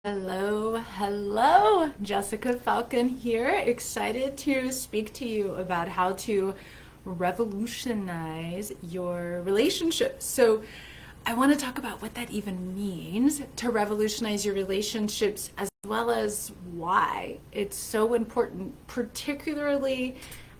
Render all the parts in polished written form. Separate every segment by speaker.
Speaker 1: Hello, Jessica Falcon here. Excited to speak to you about how to revolutionize your relationships. So, I want to talk about what that even means to revolutionize your relationships, as well as why it's so important, particularly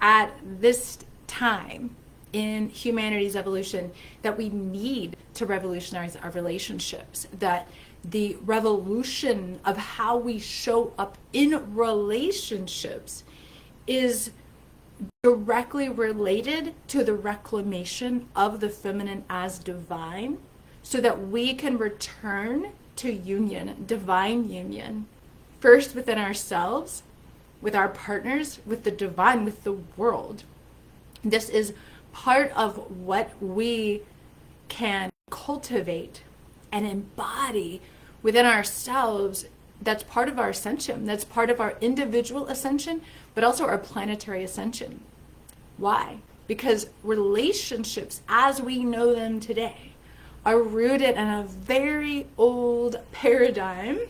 Speaker 1: at this time in humanity's evolution, that we need to revolutionize our relationships, that the revolution of how we show up in relationships is directly related to the reclamation of the feminine as divine, so that we can return to union, divine union, first within ourselves, with our partners, with the divine, with the world. This is part of what we can cultivate and embody within ourselves. That's part of our ascension. That's part of our individual ascension, but also our planetary ascension. Why? Because relationships, as we know them today, are rooted in a very old paradigm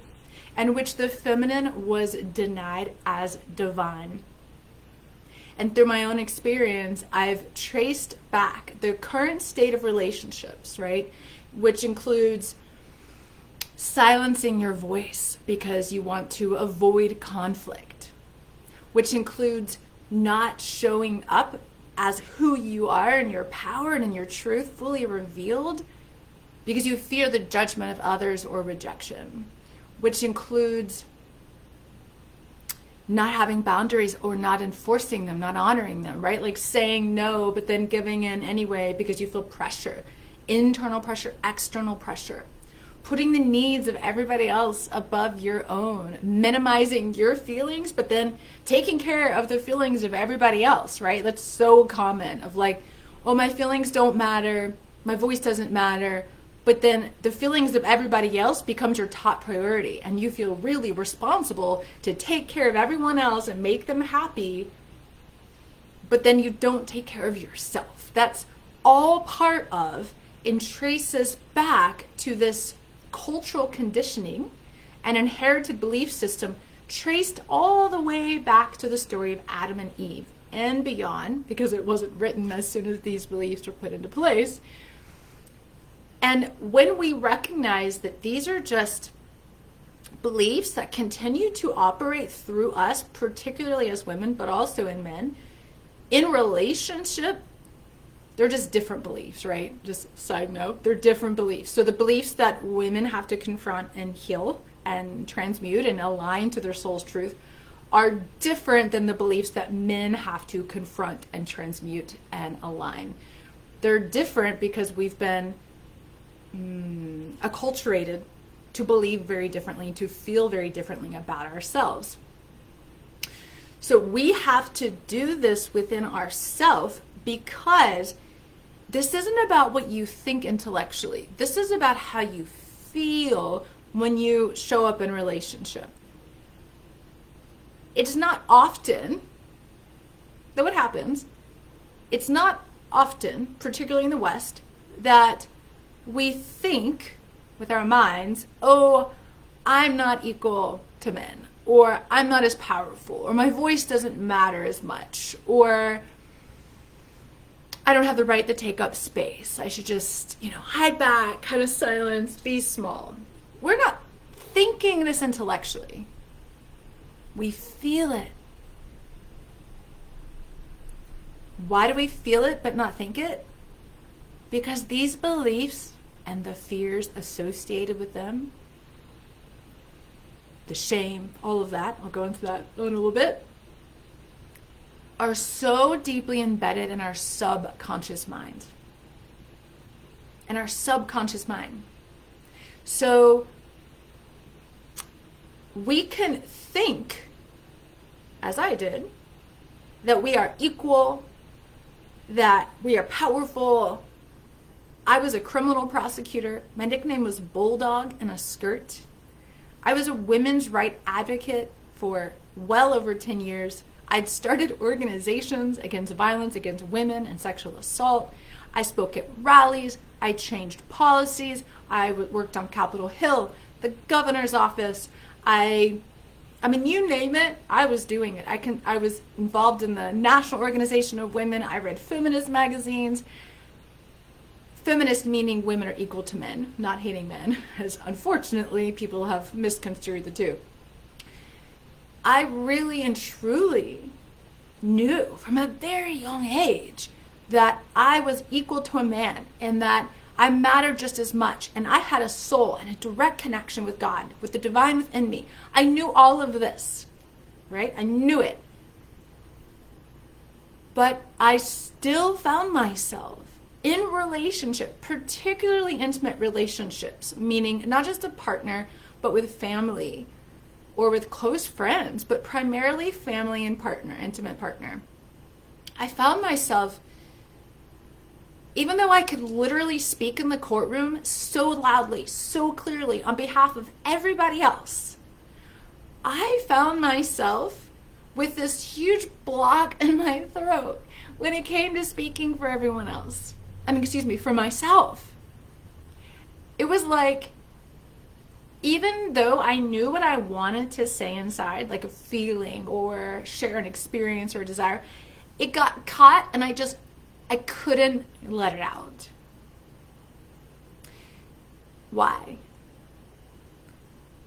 Speaker 1: in which the feminine was denied as divine. And through my own experience, I've traced back the current state of relationships, right? Which includes silencing your voice because you want to avoid conflict, which includes not showing up as who you are in your power and in your truth fully revealed because you fear the judgment of others or rejection, which includes not having boundaries or not enforcing them, not honoring them, right? Like saying no, but then giving in anyway because you feel pressure, internal pressure, external pressure, putting the needs of everybody else above your own, minimizing your feelings, but then taking care of the feelings of everybody else, right? That's so common, of like, oh, my feelings don't matter, my voice doesn't matter, but then the feelings of everybody else becomes your top priority, and you feel really responsible to take care of everyone else and make them happy, but then you don't take care of yourself. That's all part of and traces back to this cultural conditioning and inherited belief system, traced all the way back to the story of Adam and Eve and beyond, because it wasn't written as soon as these beliefs were put into place. And when we recognize that these are just beliefs that continue to operate through us, particularly as women, but also in men, in relationship, they're just different beliefs, right? Just side note, they're different beliefs. So the beliefs that women have to confront and heal and transmute and align to their soul's truth are different than the beliefs that men have to confront and transmute and align. They're different because we've been acculturated to believe very differently, to feel very differently about ourselves. So we have to do this within ourselves, because this isn't about what you think intellectually. This is about how you feel when you show up in a relationship. It's not often, though it happens, it's not often, particularly in the West, that we think with our minds, oh, I'm not equal to men, or I'm not as powerful, or my voice doesn't matter as much, or I don't have the right to take up space. I should just, hide back, kind of silence, be small. We're not thinking this intellectually. We feel it. Why do we feel it but not think it? Because these beliefs and the fears associated with them, the shame, all of that, I'll go into that in a little bit, are so deeply embedded in our subconscious mind. In our subconscious mind. So we can think, as I did, that we are equal, that we are powerful. I was a criminal prosecutor. My nickname was Bulldog in a skirt. I was a women's rights advocate for well over 10 years. I'd started organizations against violence against women and sexual assault. I spoke at rallies. I changed policies. I worked on Capitol Hill. the governor's office. I mean, you name it, I was doing it. I was involved in the National Organization of Women. I read feminist magazines. Feminist meaning women are equal to men, not hating men, as unfortunately people have misconstrued the two. I really and truly knew from a very young age that I was equal to a man and that I mattered just as much, and I had a soul and a direct connection with God, with the divine within me. I knew all of this, right? I knew it. But I still found myself in relationship, particularly intimate relationships, meaning not just a partner, but with family or with close friends, but primarily family and partner, intimate partner. I found myself, even though I could literally speak in the courtroom so loudly, so clearly on behalf of everybody else, I found myself with this huge block in my throat when it came to speaking for everyone else. For myself. It was like, even though I knew what I wanted to say inside, like a feeling or share an experience or a desire, it got caught and I couldn't let it out. Why?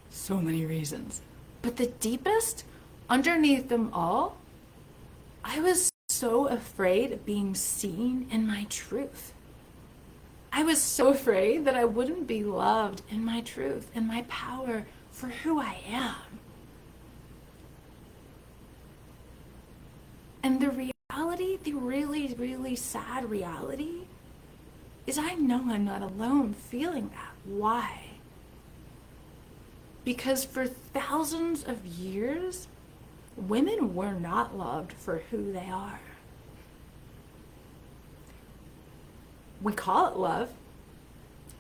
Speaker 1: So many reasons. But the deepest, underneath them all, I was so afraid of being seen in my truth. I was so afraid that I wouldn't be loved in my truth and my power for who I am. And the reality, the really, really sad reality, is I know I'm not alone feeling that. Why? Because for thousands of years, women were not loved for who they are. We call it love,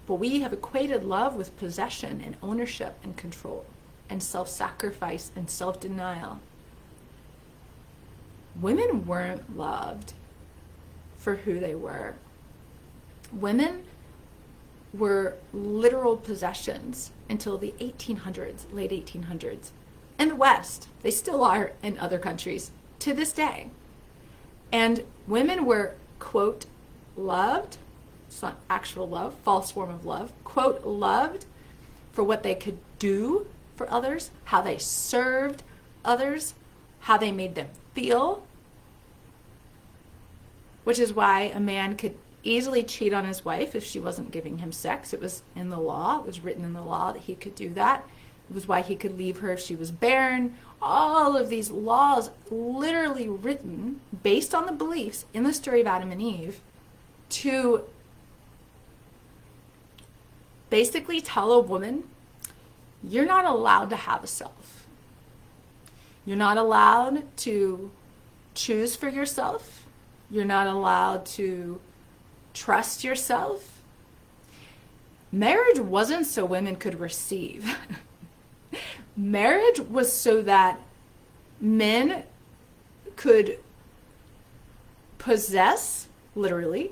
Speaker 1: but we have equated love with possession and ownership and control and self-sacrifice and self-denial. Women weren't loved for who they were. Women were literal possessions until the 1800s, late 1800s. In the West, they still are in other countries to this day. And women were, quote, loved. It's not actual love, false form of love. Quote, loved for what they could do for others, how they served others, how they made them feel. Which is why a man could easily cheat on his wife if she wasn't giving him sex. It was in the law. It was written in the law that he could do that. It was why he could leave her if she was barren. All of these laws literally written based on the beliefs in the story of Adam and Eve to basically tell a woman, you're not allowed to have a self. You're not allowed to choose for yourself. You're not allowed to trust yourself. Marriage wasn't so women could receive. Marriage was so that men could possess, literally,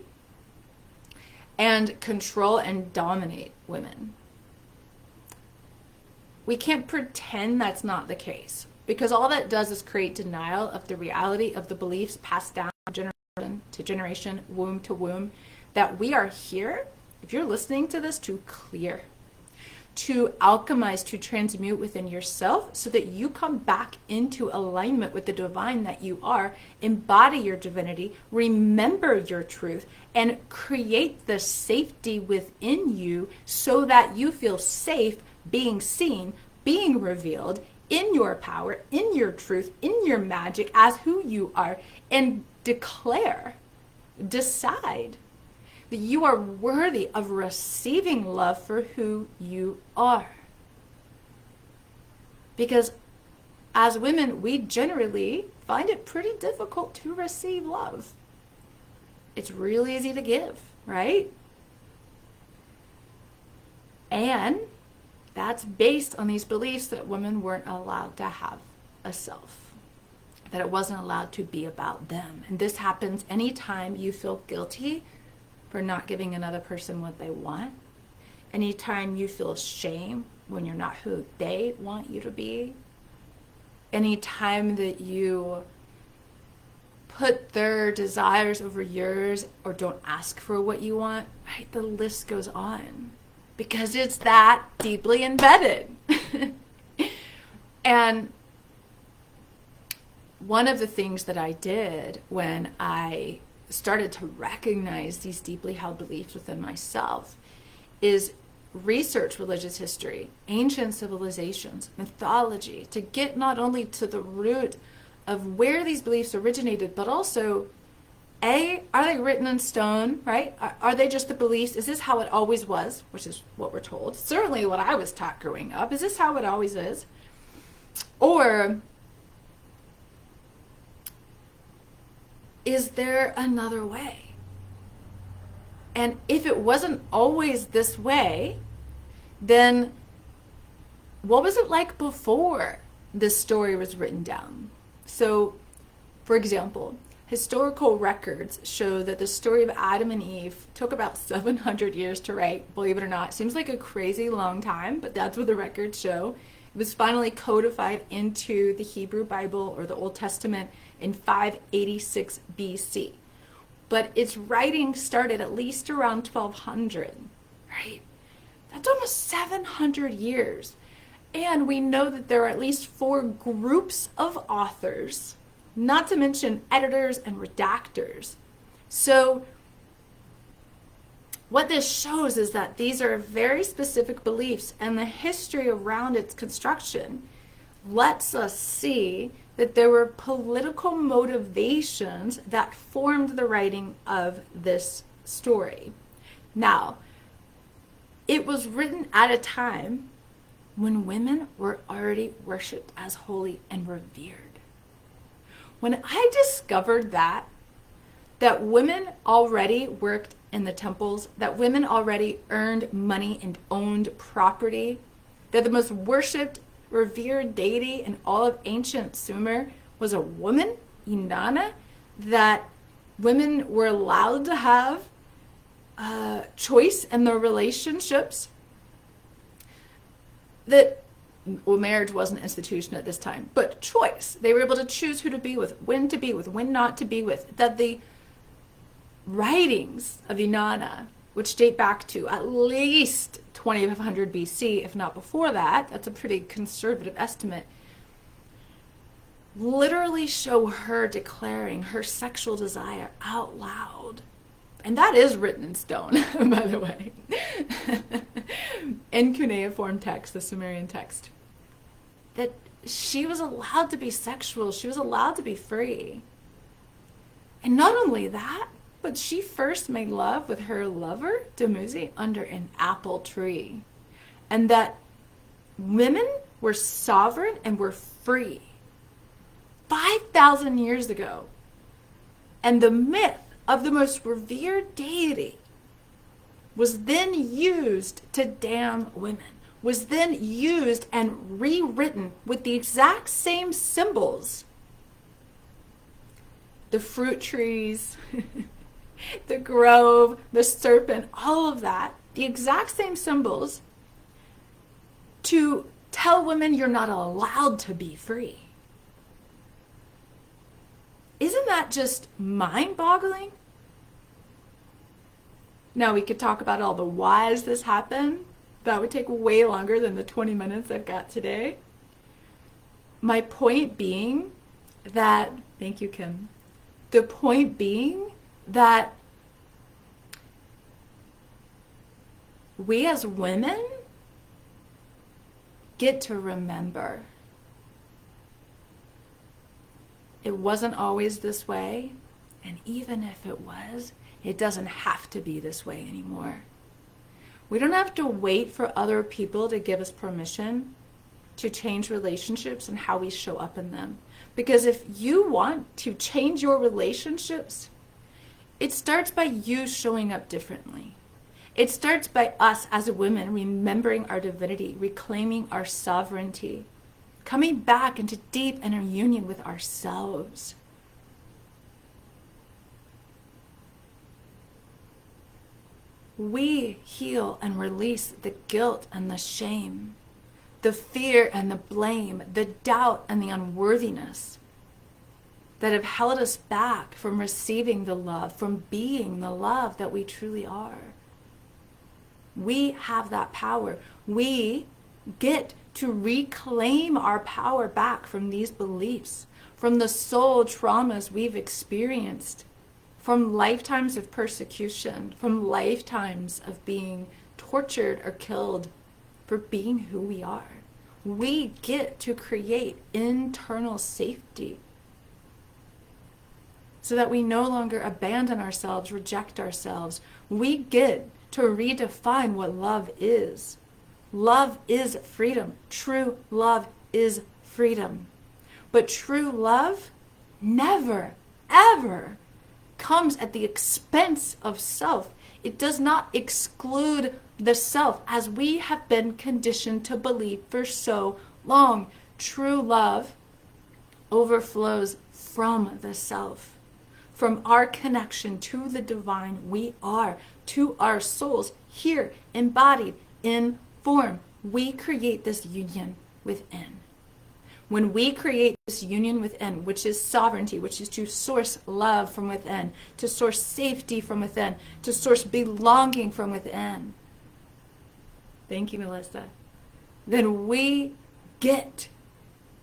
Speaker 1: and control and dominate women. We can't pretend that's not the case, because all that does is create denial of the reality of the beliefs passed down generation to generation, womb to womb, that we are here, if you're listening to this, to clear, to alchemize, to transmute within yourself so that you come back into alignment with the divine that you are, embody your divinity, remember your truth, and create the safety within you so that you feel safe being seen, being revealed in your power, in your truth, in your magic as who you are, and decide that you are worthy of receiving love for who you are. Because as women, we generally find it pretty difficult to receive love. It's really easy to give, right? And that's based on these beliefs that women weren't allowed to have a self, that it wasn't allowed to be about them. And this happens anytime you feel guilty for not giving another person what they want, anytime you feel shame when you're not who they want you to be, anytime that you put their desires over yours or don't ask for what you want, right? The list goes on because it's that deeply embedded. And one of the things that I did when I started to recognize these deeply held beliefs within myself is research religious history, ancient civilizations, mythology, to get not only to the root of where these beliefs originated, but also, A, are they written in stone, right? Are they just the beliefs? Is this how it always was? Which is what we're told. Certainly what I was taught growing up. Is this how it always is? Or is there another way? And if it wasn't always this way, then what was it like before this story was written down? So, for example, historical records show that the story of Adam and Eve took about 700 years to write, believe it or not. Seems like a crazy long time, but that's what the records show. It was finally codified into the Hebrew Bible or the Old Testament in 586 BC. But its writing started at least around 1200, right? That's almost 700 years. And we know that there are at least 4 groups of authors, not to mention editors and redactors. So what this shows is that these are very specific beliefs, and the history around its construction lets us see that there were political motivations that formed the writing of this story. Now, it was written at a time when women were already worshipped as holy and revered. When I discovered that women already worked in the temples, that women already earned money and owned property, that the most worshipped, revered deity in all of ancient Sumer was a woman, Inanna, that women were allowed to have choice in their relationships, that, well, marriage wasn't an institution at this time, but choice. They were able to choose who to be with, when not to be with, that the writings of Inanna, which date back to at least 2500 BC, if not before that, that's a pretty conservative estimate, literally show her declaring her sexual desire out loud. And that is written in stone, by the way, in cuneiform text, the Sumerian text, that she was allowed to be sexual, she was allowed to be free. And not only that, but she first made love with her lover, Dumuzi, under an apple tree. And that women were sovereign and were free 5,000 years ago. And the myth of the most revered deity was then used to damn women, was then used and rewritten with the exact same symbols. The fruit trees, the grove, the serpent, all of that, the exact same symbols to tell women you're not allowed to be free. Isn't that just mind-boggling? Now, we could talk about all the whys this happened. That would take way longer than the 20 minutes I've got today. My point being that, thank you, Kim. The point being that we as women get to remember it wasn't always this way, and even if it was, it doesn't have to be this way anymore. We don't have to wait for other people to give us permission to change relationships and how we show up in them. Because if you want to change your relationships, it starts by you showing up differently. It starts by us as women remembering our divinity, reclaiming our sovereignty, coming back into deep inner union with ourselves. We heal and release the guilt and the shame the fear and the blame, the doubt and the unworthiness that have held us back from receiving the love, from being the love that we truly are. We have that power. We get to reclaim our power back from these beliefs, from the soul traumas we've experienced, from lifetimes of persecution, from lifetimes of being tortured or killed for being who we are. We get to create internal safety so that we no longer abandon ourselves, reject ourselves. We get to redefine what love is. Love is freedom. True love is freedom. But true love never, ever comes at the expense of self. It does not exclude the self, as we have been conditioned to believe for so long. True love overflows from the self, from our connection to the divine we are, to our souls here embodied in form. We create this union within. When we create this union within, which is sovereignty, which is to source love from within, to source safety from within, to source belonging from within. Thank you, Melissa. Then we get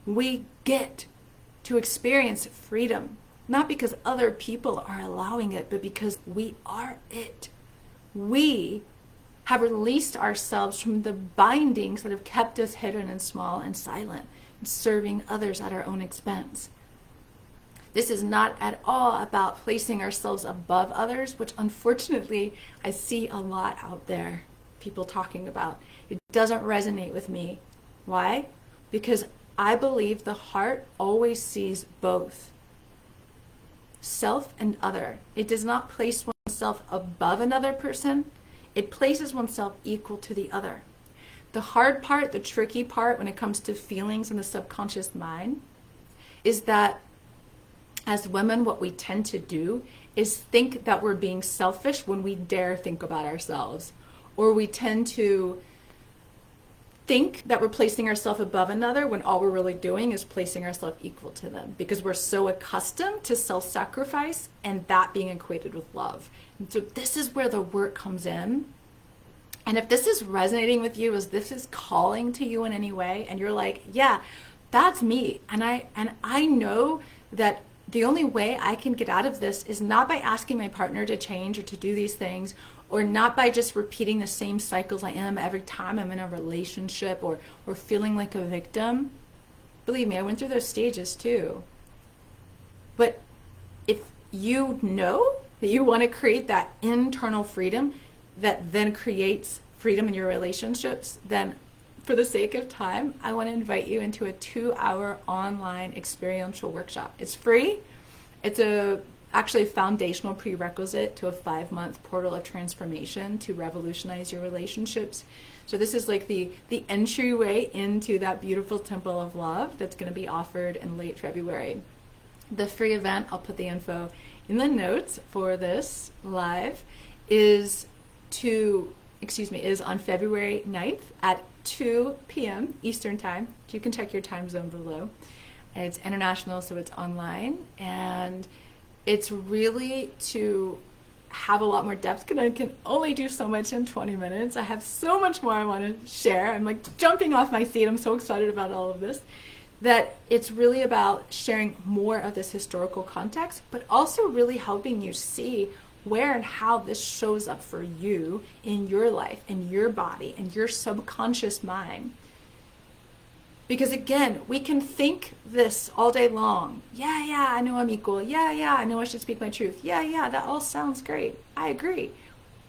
Speaker 1: to experience freedom, not because other people are allowing it, but because we are it. We have released ourselves from the bindings that have kept us hidden and small and silent, serving others at our own expense. This is not at all about placing ourselves above others, which unfortunately I see a lot out there, people talking about. It doesn't resonate with me. Why? Because I believe the heart always sees both. Self and other. It does not place oneself above another person. It places oneself equal to the other. The hard part, the tricky part when it comes to feelings in the subconscious mind is that as women, what we tend to do is think that we're being selfish when we dare think about ourselves. Or we tend to think that we're placing ourselves above another when all we're really doing is placing ourselves equal to them, because we're so accustomed to self-sacrifice and that being equated with love. And so this is where the work comes in. And if this is resonating with you, as this is calling to you in any way, and you're like, yeah, that's me, and I know that the only way I can get out of this is not by asking my partner to change or to do these things, or not by just repeating the same cycles I am every time I'm in a relationship or feeling like a victim. Believe me, I went through those stages too. But if you know that you want to create that internal freedom that then creates freedom in your relationships, then for the sake of time, I want to invite you into a 2-hour online experiential workshop. It's free. It's actually a foundational prerequisite to a 5-month portal of transformation to revolutionize your relationships. So this is like the entryway into that beautiful temple of love that's going to be offered in late February. The free event, I'll put the info in the notes for this live, is on February 9th at 2 p.m. Eastern Time. You can check your time zone below. It's international, so it's online, and it's really to have a lot more depth, because I can only do so much in 20 minutes. I have so much more I want to share. I'm like jumping off my seat. I'm so excited about all of this, that it's really about sharing more of this historical context, but also really helping you see where and how this shows up for you in your life, in your body, in your subconscious mind. Because again, we can think this all day long. Yeah, I know I'm equal. Yeah, I know I should speak my truth. Yeah, that all sounds great. I agree.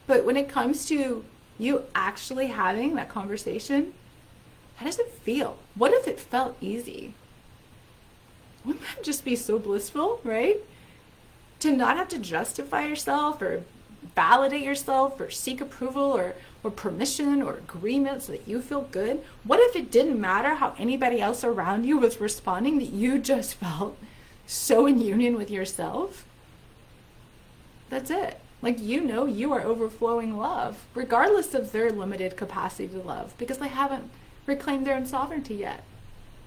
Speaker 1: But when it comes to you actually having that conversation, how does it feel? What if it felt easy? Wouldn't that just be so blissful, right? To not have to justify yourself or validate yourself or seek approval or permission or agreement so that you feel good. What if it didn't matter how anybody else around you was responding, that you just felt so in union with yourself? That's it. Like, you are overflowing love, regardless of their limited capacity to love, because they haven't reclaim their own sovereignty yet.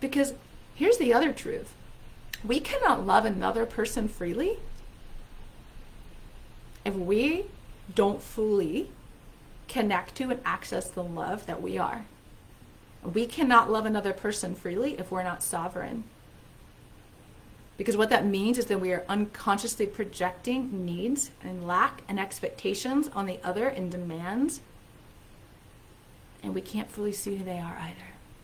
Speaker 1: Because here's the other truth. We cannot love another person freely if we don't fully connect to and access the love that we are. We cannot love another person freely if we're not sovereign. Because what that means is that we are unconsciously projecting needs and lack and expectations on the other and demands. And we can't fully see who they are either.